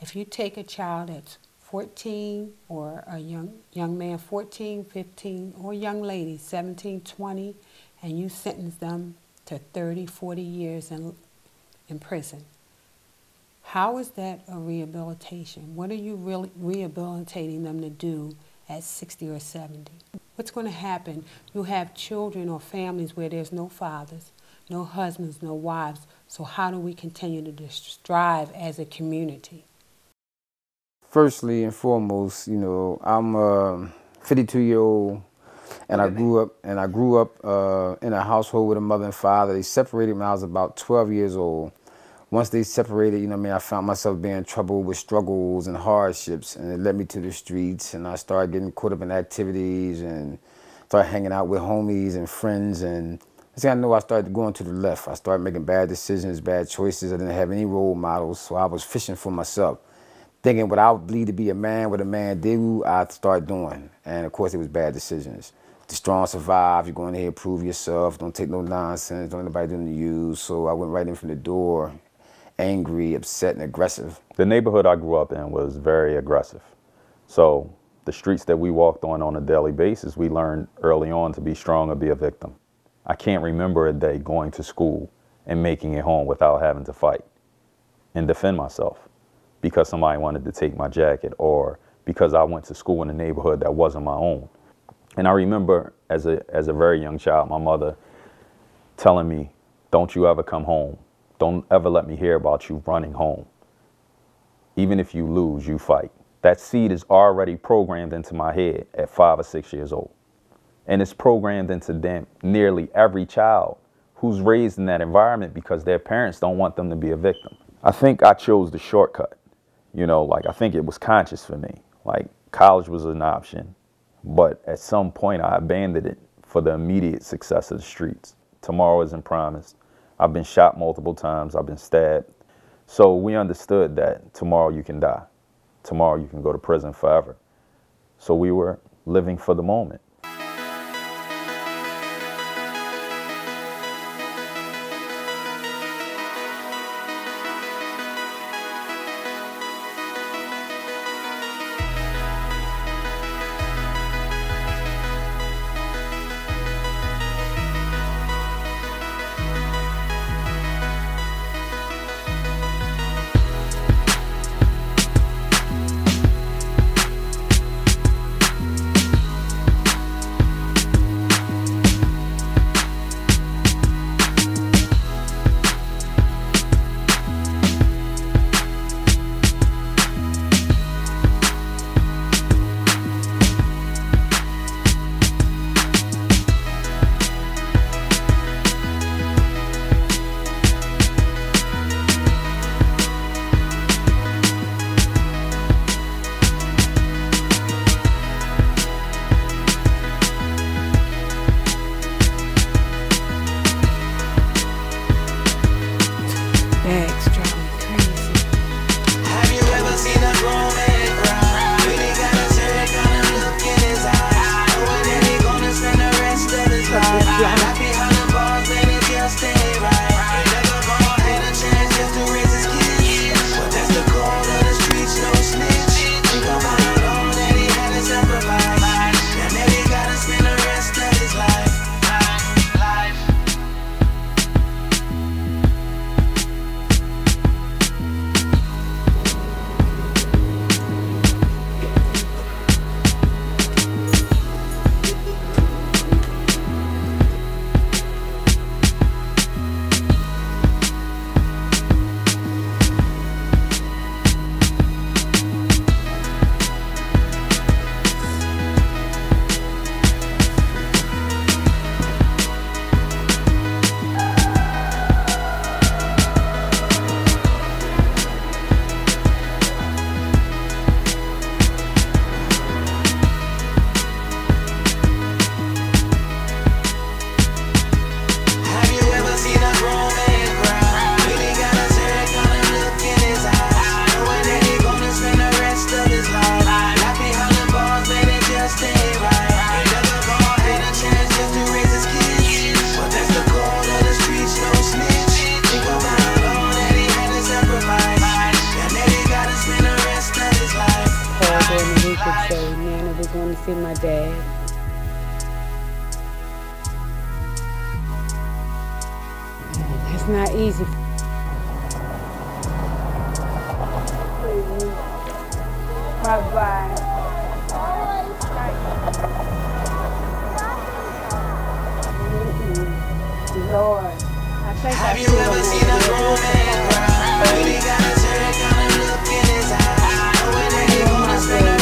If you take a child that's 14 or a young man 14, 15, or a young lady 17, 20, and you sentence them to 30, 40 years in prison, how is that a rehabilitation? What are you really rehabilitating them to do at 60 or 70? What's going to happen? You have children or families where there's no fathers, no husbands, no wives. So how do we continue to strive as a community? Firstly and foremost, I'm a 52-year-old, and I grew up in a household with a mother and father. They separated when I was about 12 years old. Once they separated, I found myself being in trouble with struggles and hardships, and it led me to the streets, and I started getting caught up in activities and started hanging out with homies and friends, and I know I started going to the left. I started making bad decisions, bad choices. I didn't have any role models, so I was fishing for myself, thinking what I would believe to be a man, what a man do, I'd start doing. And of course, it was bad decisions. The strong survive, you're going in here, prove yourself, don't take no nonsense, don't let nobody do nothing to you. So I went right in from the door, angry, upset, and aggressive. The neighborhood I grew up in was very aggressive. So the streets that we walked on a daily basis, we learned early on to be strong or be a victim. I can't remember a day going to school and making it home without having to fight and defend myself because somebody wanted to take my jacket or because I went to school in a neighborhood that wasn't my own. And I remember as a very young child, my mother telling me, don't you ever come home. Don't ever let me hear about you running home. Even if you lose, you fight. That seed is already programmed into my head at 5 or 6 years old. And it's programmed into nearly every child who's raised in that environment because their parents don't want them to be a victim. I think I chose the shortcut. I think it was conscious for me. Like, college was an option, but at some point I abandoned it for the immediate success of the streets. Tomorrow isn't promised. I've been shot multiple times. I've been stabbed. So we understood that tomorrow you can die. Tomorrow you can go to prison forever. So we were living for the moment. dad. And it's not easy. Bye-bye. Lord, I think have you ever seen a grown man cry? Really got a certain kind of look in his eyes. Knowing that he gonna stay